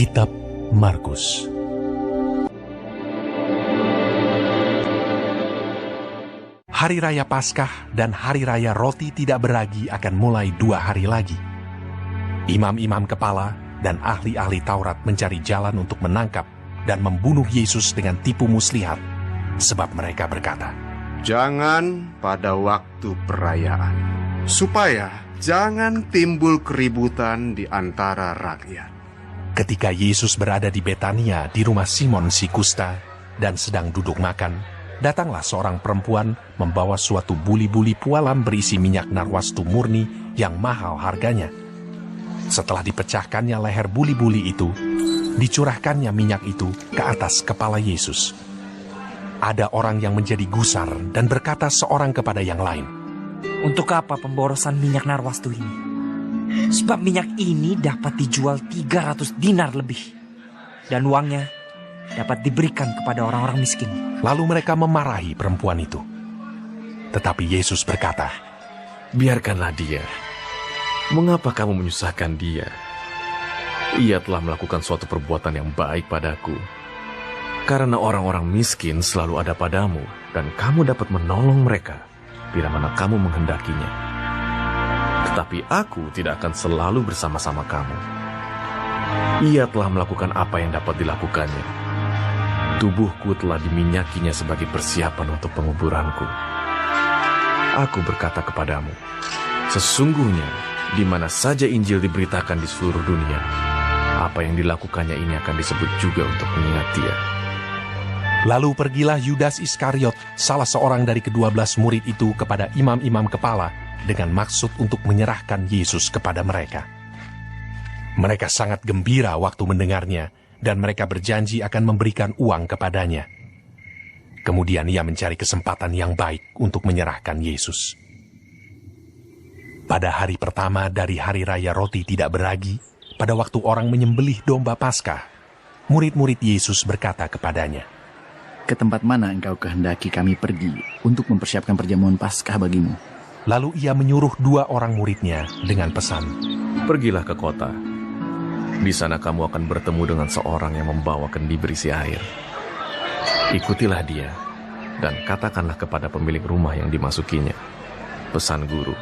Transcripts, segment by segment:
Kitab Markus. Hari Raya Paskah dan Hari Raya Roti Tidak Beragi akan mulai 2 hari lagi. Imam-imam kepala dan ahli-ahli Taurat mencari jalan untuk menangkap dan membunuh Yesus dengan tipu muslihat, sebab mereka berkata, "Jangan pada waktu perayaan, supaya jangan timbul keributan di antara rakyat." Ketika Yesus berada di Betania di rumah Simon si Kusta dan sedang duduk makan, datanglah seorang perempuan membawa suatu buli-buli pualam berisi minyak narwastu murni yang mahal harganya. Setelah dipecahkannya leher buli-buli itu, dicurahkannya minyak itu ke atas kepala Yesus. Ada orang yang menjadi gusar dan berkata seorang kepada yang lain, "Untuk apa pemborosan minyak narwastu ini? Sebab minyak ini dapat dijual 300 dinar lebih, dan uangnya dapat diberikan kepada orang-orang miskin." Lalu mereka memarahi perempuan itu. Tetapi Yesus berkata, "Biarkanlah dia. Mengapa kamu menyusahkan dia? Ia telah melakukan suatu perbuatan yang baik padaku. Karena orang-orang miskin selalu ada padamu, dan kamu dapat menolong mereka bila mana kamu menghendakinya. Tetapi aku tidak akan selalu bersama-sama kamu. Ia telah melakukan apa yang dapat dilakukannya. Tubuhku telah diminyakinya sebagai persiapan untuk penguburanku. Aku berkata kepadamu, sesungguhnya di mana saja Injil diberitakan di seluruh dunia, apa yang dilakukannya ini akan disebut juga untuk mengingat dia." Lalu pergilah Yudas Iskariot, salah seorang dari ke-12 murid itu, kepada imam-imam kepala dengan maksud untuk menyerahkan Yesus kepada mereka. Mereka sangat gembira waktu mendengarnya, dan mereka berjanji akan memberikan uang kepadanya. Kemudian ia mencari kesempatan yang baik untuk menyerahkan Yesus. Pada hari pertama dari Hari Raya Roti Tidak Beragi, pada waktu orang menyembelih domba Paskah, murid-murid Yesus berkata kepadanya, "Ke tempat mana engkau kehendaki kami pergi untuk mempersiapkan perjamuan Paskah bagimu?" Lalu ia menyuruh 2 orang muridnya dengan pesan, "Pergilah ke kota. Di sana kamu akan bertemu dengan seorang yang membawa kendi berisi air. Ikutilah dia, dan katakanlah kepada pemilik rumah yang dimasukinya, 'Pesan Guru,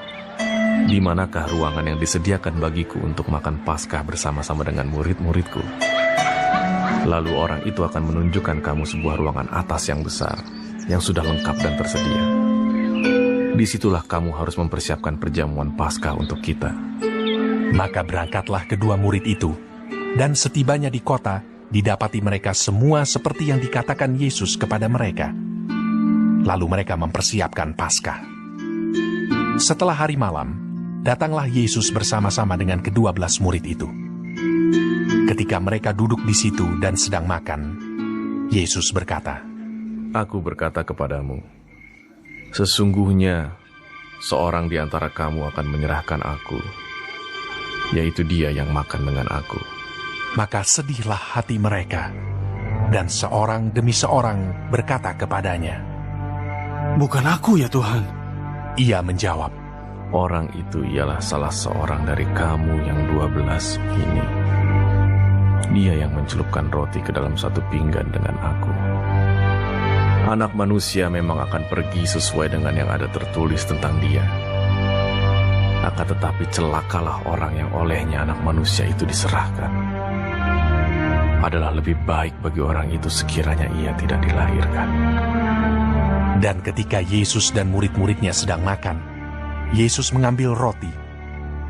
di manakah ruangan yang disediakan bagiku untuk makan Paskah bersama-sama dengan murid-muridku?' Lalu orang itu akan menunjukkan kamu sebuah ruangan atas yang besar, yang sudah lengkap dan tersedia. Disitulah kamu harus mempersiapkan perjamuan Paskah untuk kita." Maka berangkatlah kedua murid itu, dan setibanya di kota, didapati mereka semua seperti yang dikatakan Yesus kepada mereka. Lalu mereka mempersiapkan Paskah. Setelah hari malam, datanglah Yesus bersama-sama dengan ke-12 murid itu. Ketika mereka duduk di situ dan sedang makan, Yesus berkata, "Aku berkata kepadamu, sesungguhnya seorang di antara kamu akan menyerahkan aku, yaitu dia yang makan dengan aku." Maka sedihlah hati mereka, dan seorang demi seorang berkata kepadanya, "Bukan aku ya Tuhan." Ia menjawab, "Orang itu ialah salah seorang dari kamu yang 12 ini. Dia yang mencelupkan roti ke dalam satu pinggan dengan aku. Anak manusia memang akan pergi sesuai dengan yang ada tertulis tentang dia. Akan tetapi celakalah orang yang olehnya anak manusia itu diserahkan. Adalah lebih baik bagi orang itu sekiranya ia tidak dilahirkan." Dan ketika Yesus dan murid-muridnya sedang makan, Yesus mengambil roti,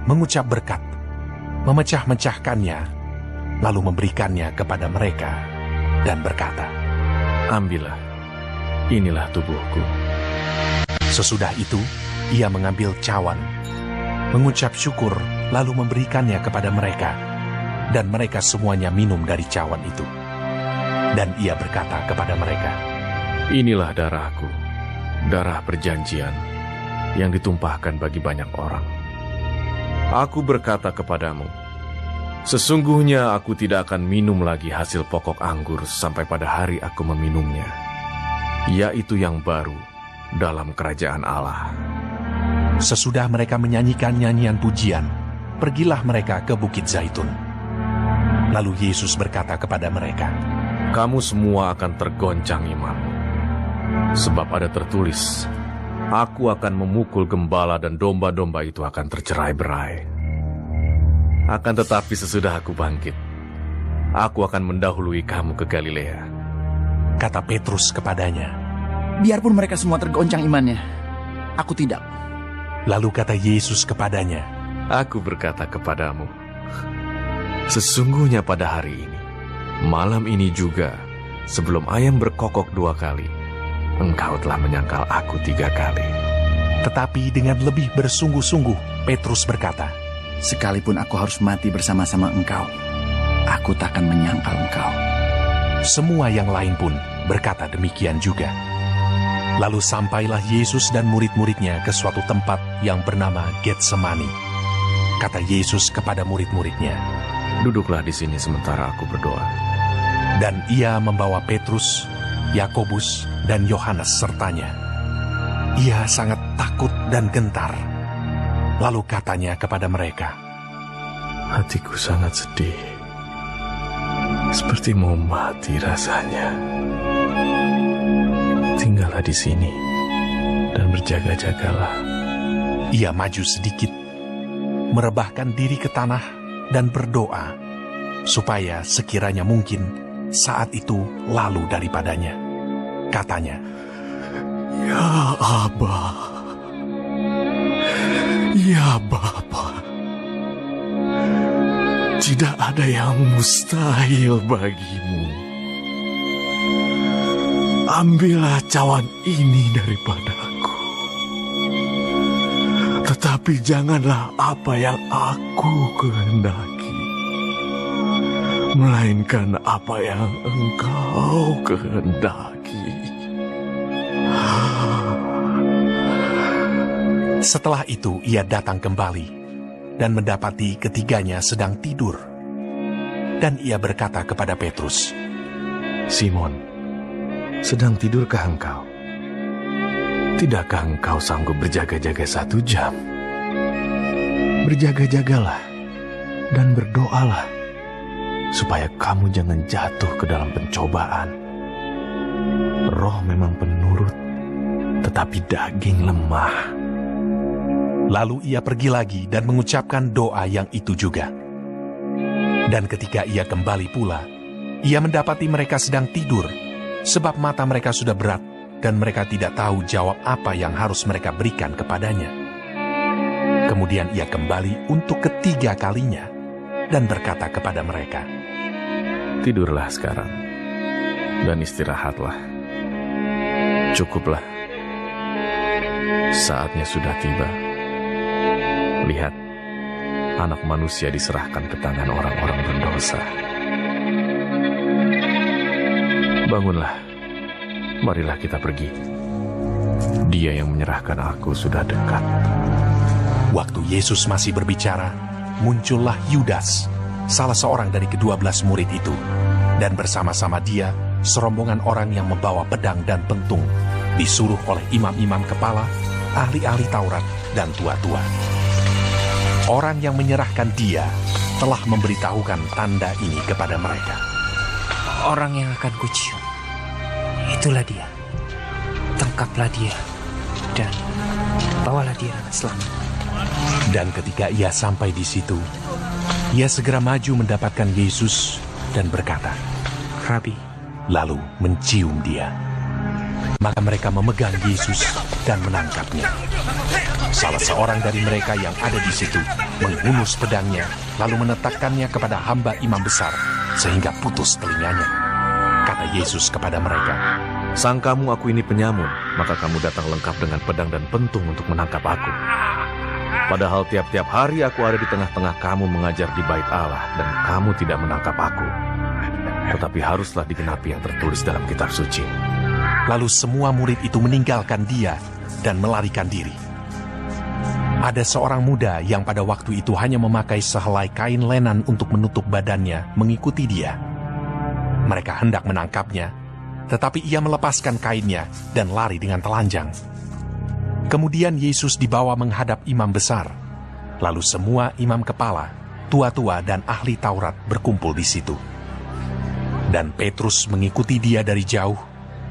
mengucap berkat, memecah-mecahkannya, lalu memberikannya kepada mereka, dan berkata, "Ambillah, inilah tubuhku." Sesudah itu, ia mengambil cawan, mengucap syukur, lalu memberikannya kepada mereka, dan mereka semuanya minum dari cawan itu. Dan ia berkata kepada mereka, "Inilah darahku, darah perjanjian, yang ditumpahkan bagi banyak orang. Aku berkata kepadamu, sesungguhnya aku tidak akan minum lagi hasil pokok anggur sampai pada hari aku meminumnya, yaitu yang baru dalam kerajaan Allah." Sesudah mereka menyanyikan nyanyian pujian, pergilah mereka ke Bukit Zaitun. Lalu Yesus berkata kepada mereka, Kamu semua akan tergoncang imanmu. Sebab ada tertulis, Aku akan memukul gembala dan domba-domba itu akan tercerai-berai. Akan tetapi sesudah aku bangkit, aku akan mendahului kamu ke Galilea. Kata Petrus kepadanya. Biarpun mereka semua tergoncang imannya, aku tidak. Lalu kata Yesus kepadanya, Aku berkata kepadamu, sesungguhnya pada hari ini, malam ini juga, sebelum ayam berkokok 2 kali, engkau telah menyangkal aku 3 kali. Tetapi dengan lebih bersungguh-sungguh, Petrus berkata, Sekalipun aku harus mati bersama-sama engkau, aku takkan menyangkal engkau. Semua yang lain pun berkata demikian juga. Lalu sampailah Yesus dan murid-muridnya ke suatu tempat yang bernama Getsemani. Kata Yesus kepada murid-muridnya, Duduklah di sini sementara aku berdoa. dan ia membawa Petrus, Yakobus, dan Yohanes sertanya. Ia sangat takut dan gentar. Lalu katanya kepada mereka, Hatiku sangat sedih, seperti mau mati rasanya. Tinggallah di sini dan berjaga-jagalah. Ia maju sedikit, merebahkan diri ke tanah dan berdoa, supaya sekiranya mungkin saat itu lalu daripadanya. Katanya, Ya Aba, ya Bapa, tidak ada yang mustahil bagimu. Ambillah cawan ini daripadaku. Tetapi janganlah apa yang aku kehendaki, melainkan apa yang engkau kehendaki. setelah itu ia datang kembali dan mendapati ketiganya sedang tidur. Dan ia berkata kepada Petrus, Simon, sedang tidurkah engkau? Tidakkah engkau sanggup berjaga-jaga 1 jam? Berjaga-jagalah dan berdoalah, supaya kamu jangan jatuh ke dalam pencobaan. Roh memang penurut, tetapi daging lemah. Lalu ia pergi lagi dan mengucapkan doa yang itu juga. Dan ketika ia kembali pula, ia mendapati mereka sedang tidur, sebab mata mereka sudah berat, dan mereka tidak tahu jawab apa yang harus mereka berikan kepadanya. Kemudian ia kembali untuk ketiga kalinya, dan berkata kepada mereka, Tidurlah sekarang, dan istirahatlah. Cukuplah. Saatnya sudah tiba. Lihat, Anak Manusia diserahkan ke tangan orang-orang berdosa. Bangunlah, marilah kita pergi. Dia yang menyerahkan aku sudah dekat. Waktu Yesus masih berbicara, muncullah Yudas, salah seorang dari ke-12 murid itu, dan bersama-sama dia serombongan orang yang membawa pedang dan pentung, disuruh oleh imam-imam kepala, ahli-ahli Taurat, dan tua-tua. Orang yang menyerahkan dia telah memberitahukan tanda ini kepada mereka. Orang yang akan kucium, itulah dia. Tangkaplah dia, dan bawalah dia dengan selamat. Dan ketika ia sampai di situ, ia segera maju mendapatkan Yesus dan berkata, Rabi, lalu mencium dia. Maka mereka memegang Yesus dan menangkapnya. Salah seorang dari mereka yang ada di situ menghunus pedangnya, lalu menetakkannya kepada hamba imam besar, sehingga putus telinganya. Kata Yesus kepada mereka, Sangkamu aku ini penyamun, maka kamu datang lengkap dengan pedang dan pentung untuk menangkap aku. Padahal tiap-tiap hari aku ada di tengah-tengah kamu mengajar di bait Allah, dan kamu tidak menangkap aku. Tetapi haruslah digenapi yang tertulis dalam kitab suci. Lalu semua murid itu meninggalkan dia dan melarikan diri. Ada seorang muda yang pada waktu itu hanya memakai sehelai kain lenan untuk menutup badannya mengikuti dia. Mereka hendak menangkapnya, tetapi ia melepaskan kainnya dan lari dengan telanjang. Kemudian Yesus dibawa menghadap imam besar. Lalu semua imam kepala, tua-tua dan ahli Taurat berkumpul di situ. Dan Petrus mengikuti dia dari jauh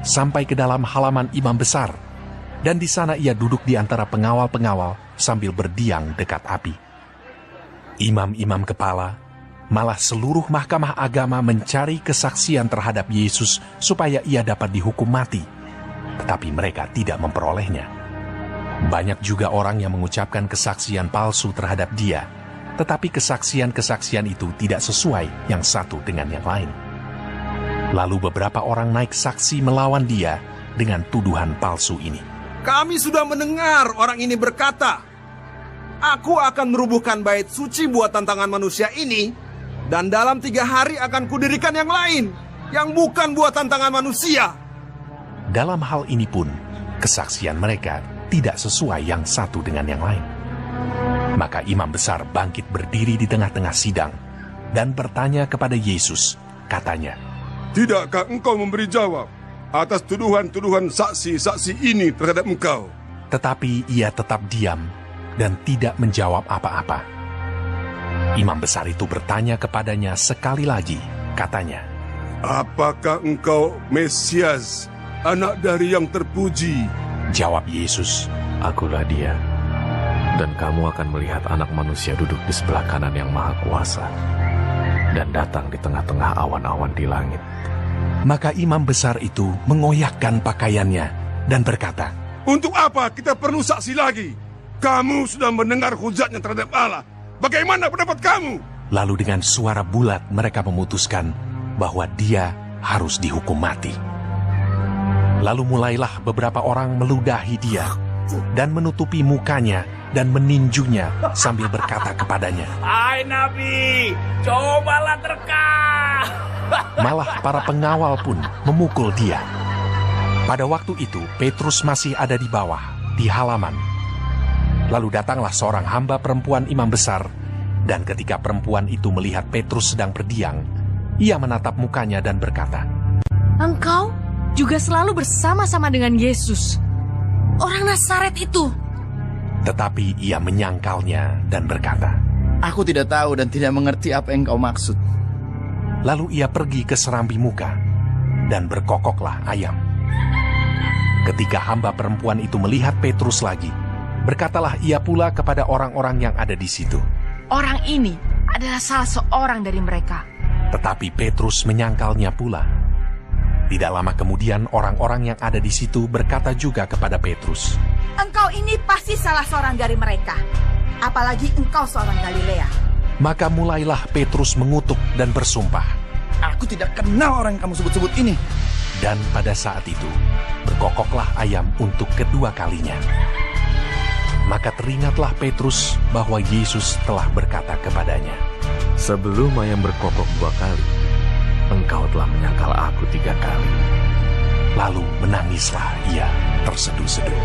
sampai ke dalam halaman imam besar, dan di sana ia duduk di antara pengawal-pengawal sambil berdiam dekat api. Imam-imam kepala, malah seluruh mahkamah agama mencari kesaksian terhadap Yesus supaya ia dapat dihukum mati, tetapi mereka tidak memperolehnya. Banyak juga orang yang mengucapkan kesaksian palsu terhadap dia, tetapi kesaksian-kesaksian itu tidak sesuai yang satu dengan yang lain. Lalu beberapa orang naik saksi melawan dia dengan tuduhan palsu ini. Kami sudah mendengar orang ini berkata, "Aku akan merubuhkan bait suci buatan tangan manusia ini, dan dalam 3 hari akan kudirikan yang lain, yang bukan buatan tangan manusia." Dalam hal ini pun, kesaksian mereka tidak sesuai yang satu dengan yang lain. Maka imam besar bangkit berdiri di tengah-tengah sidang dan bertanya kepada Yesus, katanya, "Tidakkah engkau memberi jawab atas tuduhan-tuduhan saksi-saksi ini terhadap engkau?" Tetapi ia tetap diam dan tidak menjawab apa-apa. Imam besar itu bertanya kepadanya sekali lagi, katanya, "Apakah engkau Mesias, anak dari yang terpuji?" Jawab Yesus, Akulah dia, dan kamu akan melihat anak manusia duduk di sebelah kanan yang maha kuasa, dan datang di tengah-tengah awan-awan di langit. Maka imam besar itu mengoyakkan pakaiannya dan berkata, "Untuk apa kita perlu saksi lagi? Kamu sudah mendengar hujatnya terhadap Allah. Bagaimana pendapat kamu?" Lalu dengan suara bulat mereka memutuskan bahwa dia harus dihukum mati. Lalu mulailah beberapa orang meludahi dia dan menutupi mukanya dan meninjunya sambil berkata kepadanya, "Hai Nabi, cobalah terka." Malah para pengawal pun memukul dia. Pada waktu itu Petrus masih ada di bawah, di halaman. Lalu datanglah seorang hamba perempuan imam besar, dan ketika perempuan itu melihat Petrus sedang berdiam, ia menatap mukanya dan berkata, "Engkau juga selalu bersama-sama dengan Yesus, orang Nazaret itu." Tetapi ia menyangkalnya dan berkata, Aku tidak tahu dan tidak mengerti apa yang kau maksud. Lalu ia pergi ke serambi muka, dan berkokoklah ayam. Ketika hamba perempuan itu melihat Petrus lagi, berkatalah ia pula kepada orang-orang yang ada di situ, "Orang ini adalah salah seorang dari mereka." Tetapi Petrus menyangkalnya pula. Tidak lama kemudian orang-orang yang ada di situ berkata juga kepada Petrus, "Engkau ini pasti salah seorang dari mereka, apalagi engkau seorang Galilea." Maka mulailah Petrus mengutuk dan bersumpah, Aku tidak kenal orang yang kamu sebut-sebut ini. Dan pada saat itu berkokoklah ayam untuk kedua kalinya. Maka teringatlah Petrus bahwa Yesus telah berkata kepadanya, Sebelum ayam berkokok 2 kali, engkau telah menyangkal aku 3 kali. Lalu menangislah ia terseduh-seduh.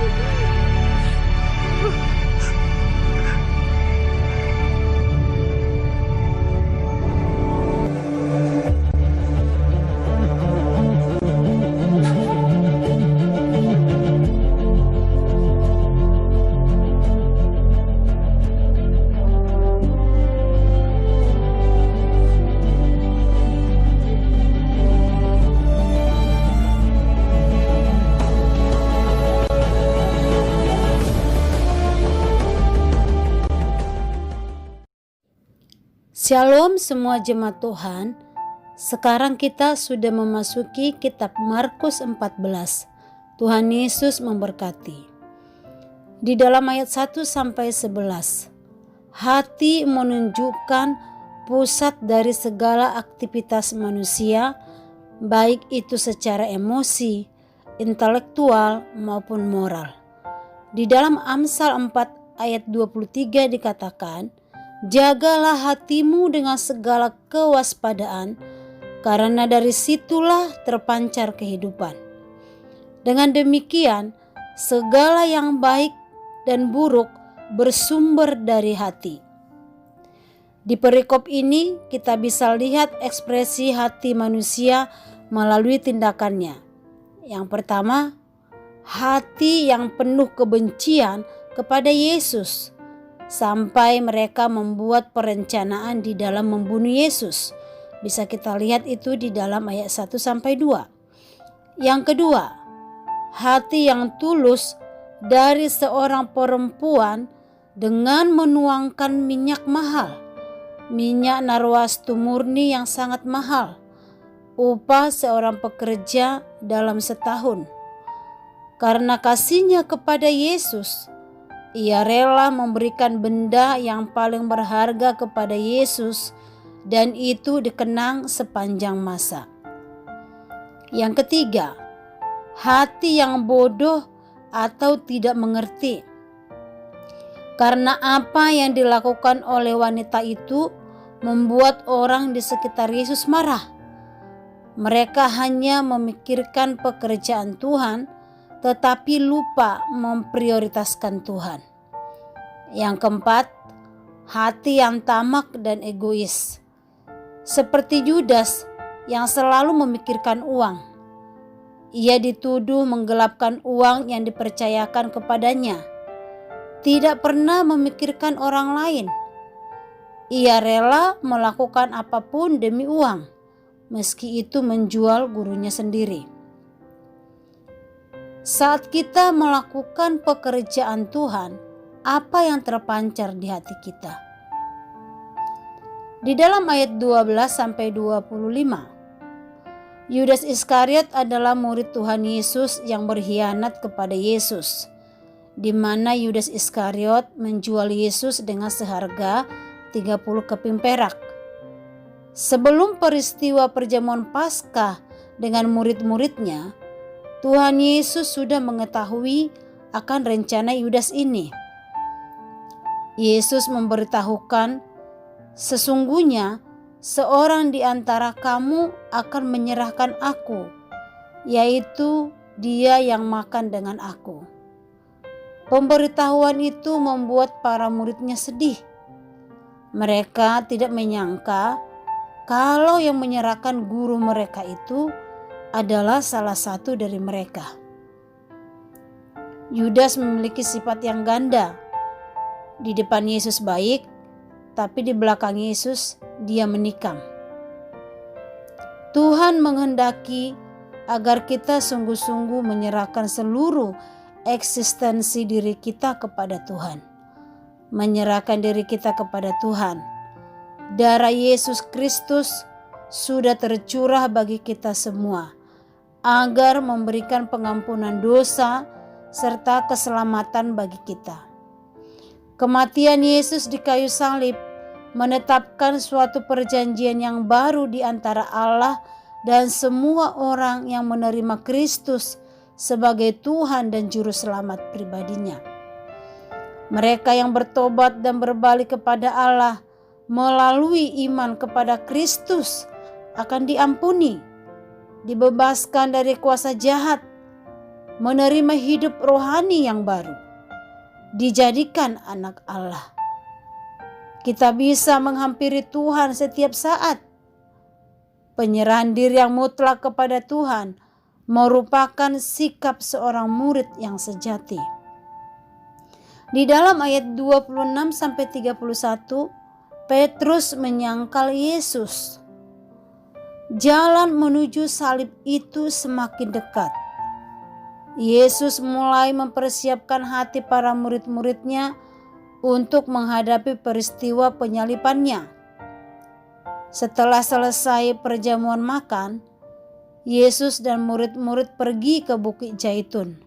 Shalom semua jemaat Tuhan. Sekarang kita sudah memasuki kitab Markus 14. Tuhan Yesus memberkati. Di dalam ayat 1 sampai 11. Hati menunjukkan pusat dari segala aktivitas manusia, baik itu secara emosi, intelektual maupun moral. Di dalam Amsal 4 ayat 23 dikatakan, Jagalah hatimu dengan segala kewaspadaan, karena dari situlah terpancar kehidupan. Dengan demikian, segala yang baik dan buruk bersumber dari hati. Di perikop ini kita bisa lihat ekspresi hati manusia melalui tindakannya. Yang pertama, hati yang penuh kebencian kepada Yesus. sampai mereka membuat perencanaan di dalam membunuh Yesus. Bisa kita lihat itu di dalam ayat 1-2. Yang kedua, hati yang tulus dari seorang perempuan dengan menuangkan minyak mahal, minyak narwastu murni yang sangat mahal, upah seorang pekerja dalam setahun. Karena kasihnya kepada Yesus, ia rela memberikan benda yang paling berharga kepada Yesus, dan itu dikenang sepanjang masa. Yang ketiga, hati yang bodoh atau tidak mengerti. Karena apa yang dilakukan oleh wanita itu membuat orang di sekitar Yesus marah. Mereka hanya memikirkan pekerjaan Tuhan, tetapi lupa memprioritaskan Tuhan. Yang keempat, hati yang tamak dan egois. Seperti Yudas yang selalu memikirkan uang. Ia dituduh menggelapkan uang yang dipercayakan kepadanya. Tidak pernah memikirkan orang lain. Ia rela melakukan apapun demi uang, meski itu menjual gurunya sendiri. Saat kita melakukan pekerjaan Tuhan, apa yang terpancar di hati kita? Di dalam ayat 12-25, Yudas Iskariot adalah murid Tuhan Yesus yang berkhianat kepada Yesus, di mana Yudas Iskariot menjual Yesus dengan seharga 30 keping perak. Sebelum peristiwa perjamuan Paskah dengan murid-muridnya, Tuhan Yesus sudah mengetahui akan rencana Yudas ini. Yesus memberitahukan, sesungguhnya seorang di antara kamu akan menyerahkan aku, yaitu dia yang makan dengan aku. Pemberitahuan itu membuat para muridnya sedih. Mereka tidak menyangka kalau yang menyerahkan guru mereka itu adalah salah satu dari mereka. Yudas memiliki sifat yang ganda. Di depan Yesus baik, tapi di belakang Yesus dia menikam. Tuhan menghendaki agar kita sungguh-sungguh menyerahkan seluruh eksistensi diri kita kepada Tuhan. Menyerahkan diri kita kepada Tuhan. Darah Yesus Kristus sudah tercurah bagi kita semua, agar memberikan pengampunan dosa serta keselamatan bagi kita. Kematian Yesus di kayu salib menetapkan suatu perjanjian yang baru di antara Allah dan semua orang yang menerima Kristus sebagai Tuhan dan Juru Selamat pribadinya. Mereka yang bertobat dan berbalik kepada Allah melalui iman kepada Kristus akan diampuni, dibebaskan dari kuasa jahat, menerima hidup rohani yang baru, dijadikan anak Allah. Kita bisa menghampiri Tuhan setiap saat. Penyerahan diri yang mutlak kepada Tuhan merupakan sikap seorang murid yang sejati. Di dalam ayat 26-31, Petrus menyangkal Yesus. Jalan menuju salib itu semakin dekat. Yesus mulai mempersiapkan hati para murid-muridnya untuk menghadapi peristiwa penyalibannya. Setelah selesai perjamuan makan, Yesus dan murid-murid pergi ke Bukit Zaitun.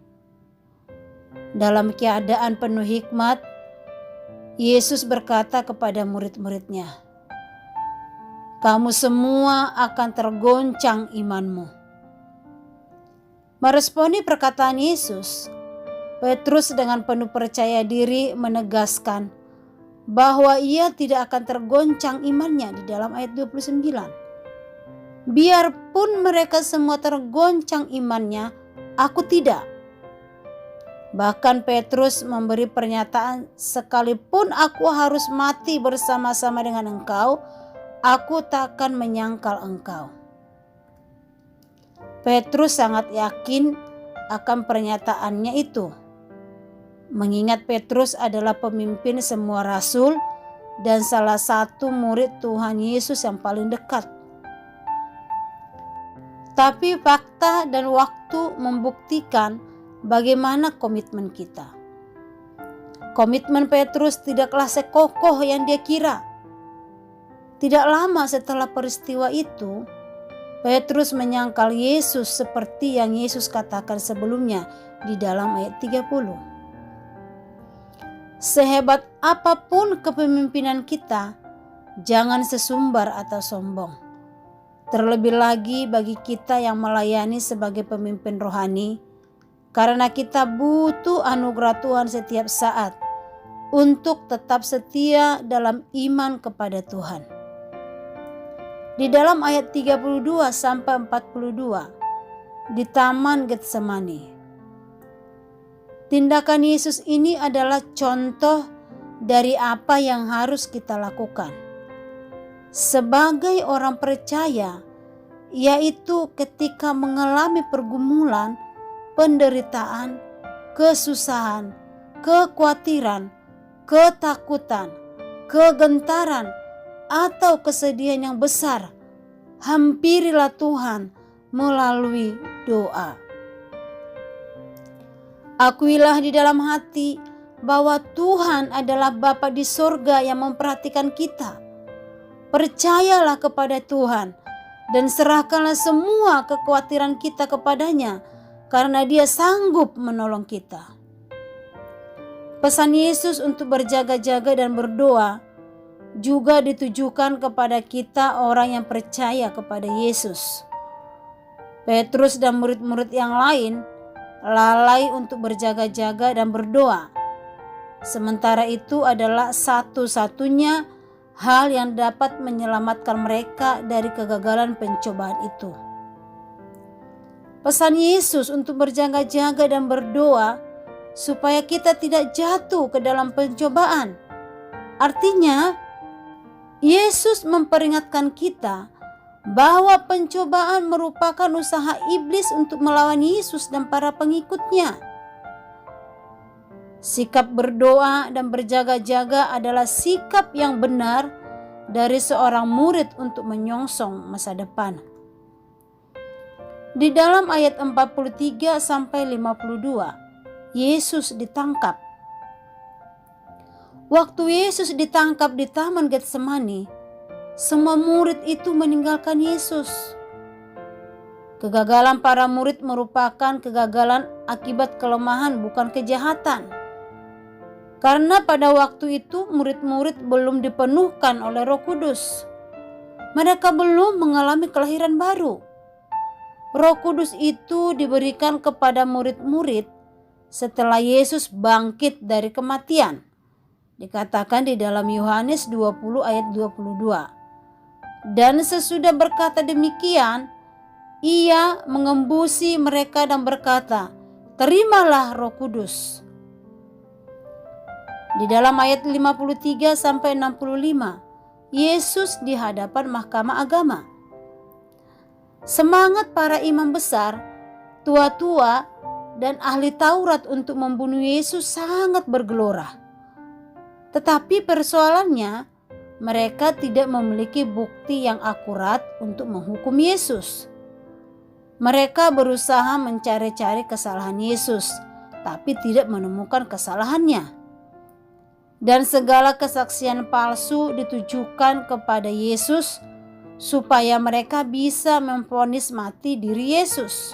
Dalam keadaan penuh hikmat, Yesus berkata kepada murid-muridnya, "Kamu semua akan tergoncang imanmu." Meresponi perkataan Yesus, Petrus dengan penuh percaya diri menegaskan bahwa ia tidak akan tergoncang imannya di dalam ayat 29. Biarpun mereka semua tergoncang imannya, aku tidak. Bahkan Petrus memberi pernyataan, sekalipun aku harus mati bersama-sama dengan engkau, aku takkan menyangkal engkau. Petrus sangat yakin akan pernyataannya itu. mengingat Petrus adalah pemimpin semua rasul dan salah satu murid Tuhan Yesus yang paling dekat. Tapi fakta dan waktu membuktikan bagaimana komitmen kita. Komitmen Petrus tidaklah sekokoh yang dia kira. Tidak lama setelah peristiwa itu, Petrus menyangkal Yesus seperti yang Yesus katakan sebelumnya di dalam ayat 30. Sehebat apapun kepemimpinan kita, jangan sesumbar atau sombong. Terlebih lagi bagi kita yang melayani sebagai pemimpin rohani, karena kita butuh anugerah Tuhan setiap saat untuk tetap setia dalam iman kepada Tuhan. Di dalam ayat 32 sampai 42 di Taman Getsemani, tindakan Yesus ini adalah contoh dari apa yang harus kita lakukan sebagai orang percaya, yaitu ketika mengalami pergumulan, penderitaan, kesusahan, kekhawatiran, ketakutan, kegentaran, atau kesedihan yang besar, hampirilah Tuhan melalui doa. Akuilah di dalam hati bahwa Tuhan adalah Bapa di sorga yang memperhatikan kita. Percayalah kepada Tuhan dan serahkanlah semua kekhawatiran kita kepadanya, karena Dia sanggup menolong kita. Pesan Yesus untuk berjaga-jaga dan berdoa juga ditujukan kepada kita orang yang percaya kepada Yesus. Petrus dan murid-murid yang lain lalai untuk berjaga-jaga dan berdoa. Sementara itu adalah satu-satunya hal yang dapat menyelamatkan mereka dari kegagalan pencobaan itu. Pesan Yesus untuk berjaga-jaga dan berdoa supaya kita tidak jatuh ke dalam pencobaan. Artinya, Yesus memperingatkan kita bahwa pencobaan merupakan usaha iblis untuk melawan Yesus dan para pengikutnya. Sikap berdoa dan berjaga-jaga adalah sikap yang benar dari seorang murid untuk menyongsong masa depan. Di dalam ayat 43 sampai 52, Yesus ditangkap. Waktu Yesus ditangkap di Taman Getsemani, semua murid itu meninggalkan Yesus. Kegagalan para murid merupakan kegagalan akibat kelemahan, bukan kejahatan. Karena pada waktu itu murid-murid belum dipenuhkan oleh Roh Kudus. Mereka belum mengalami kelahiran baru. Roh Kudus itu diberikan kepada murid-murid setelah Yesus bangkit dari kematian. Dikatakan di dalam Yohanes 20 ayat 22. Dan sesudah berkata demikian, Ia mengembusi mereka dan berkata, "Terimalah Roh Kudus." Di dalam ayat 53 sampai 65, Yesus di hadapan mahkamah agama. Semangat para imam besar, tua-tua, dan ahli Taurat untuk membunuh Yesus sangat bergelora. Tetapi persoalannya, mereka tidak memiliki bukti yang akurat untuk menghukum Yesus. Mereka berusaha mencari-cari kesalahan Yesus, tapi tidak menemukan kesalahannya. Dan segala kesaksian palsu ditujukan kepada Yesus supaya mereka bisa memvonis mati diri Yesus.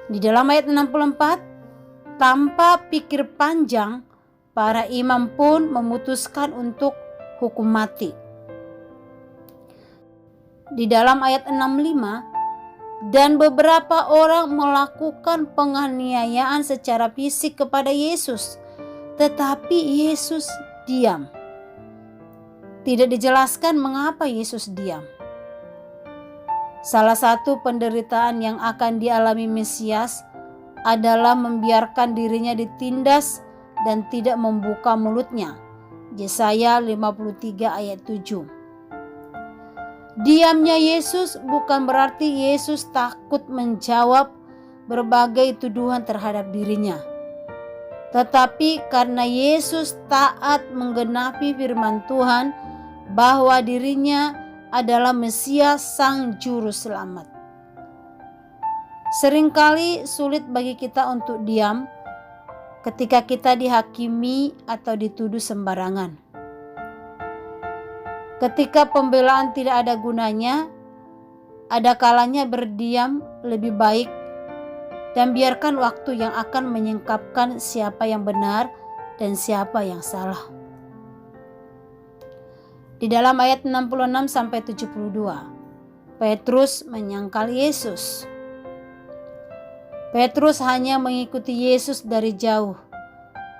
Di dalam ayat 64, tanpa pikir panjang, para imam pun memutuskan untuk hukum mati. Di dalam ayat 65, dan beberapa orang melakukan penganiayaan secara fisik kepada Yesus, tetapi Yesus diam. Tidak dijelaskan mengapa Yesus diam. Salah satu penderitaan yang akan dialami Mesias adalah membiarkan dirinya ditindas dan tidak membuka mulutnya. Yesaya 53 ayat 7. Diamnya Yesus bukan berarti Yesus takut menjawab berbagai tuduhan terhadap dirinya. Tetapi karena Yesus taat menggenapi firman Tuhan bahwa dirinya adalah Mesias Sang Juru Selamat. Seringkali sulit bagi kita untuk diam ketika kita dihakimi atau dituduh sembarangan. Ketika pembelaan tidak ada gunanya, ada kalanya berdiam lebih baik dan biarkan waktu yang akan menyingkapkan siapa yang benar dan siapa yang salah. Di dalam ayat 66-72, Petrus menyangkal Yesus. Petrus hanya mengikuti Yesus dari jauh.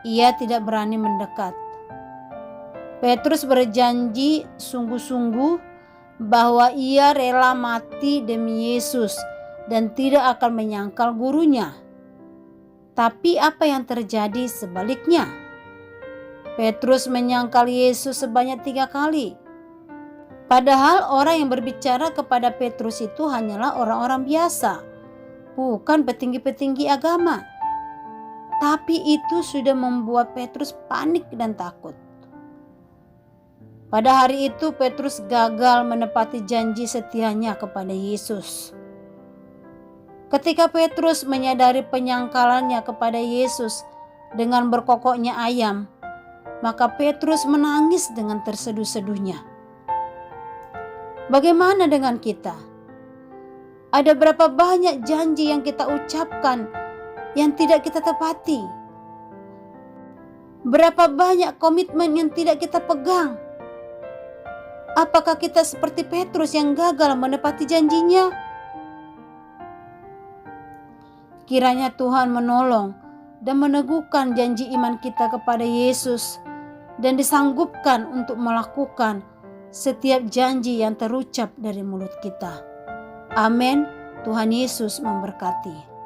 Ia tidak berani mendekat. Petrus berjanji sungguh-sungguh bahwa ia rela mati demi Yesus dan tidak akan menyangkal gurunya. Tapi apa yang terjadi sebaliknya? Petrus menyangkal Yesus sebanyak 3 kali. Padahal orang yang berbicara kepada Petrus itu hanyalah orang-orang biasa, bukan petinggi-petinggi agama. Tapi itu sudah membuat Petrus panik dan takut. Pada hari itu Petrus gagal menepati janji setianya kepada Yesus. Ketika Petrus menyadari penyangkalannya kepada Yesus dengan berkokoknya ayam, maka Petrus menangis dengan terseduh-seduhnya. Bagaimana dengan kita? Ada berapa banyak janji yang kita ucapkan yang tidak kita tepati? Berapa banyak komitmen yang tidak kita pegang? Apakah kita seperti Petrus yang gagal menepati janjinya? Kiranya Tuhan menolong dan meneguhkan janji iman kita kepada Yesus dan disanggupkan untuk melakukan setiap janji yang terucap dari mulut kita. Amin. Tuhan Yesus memberkati.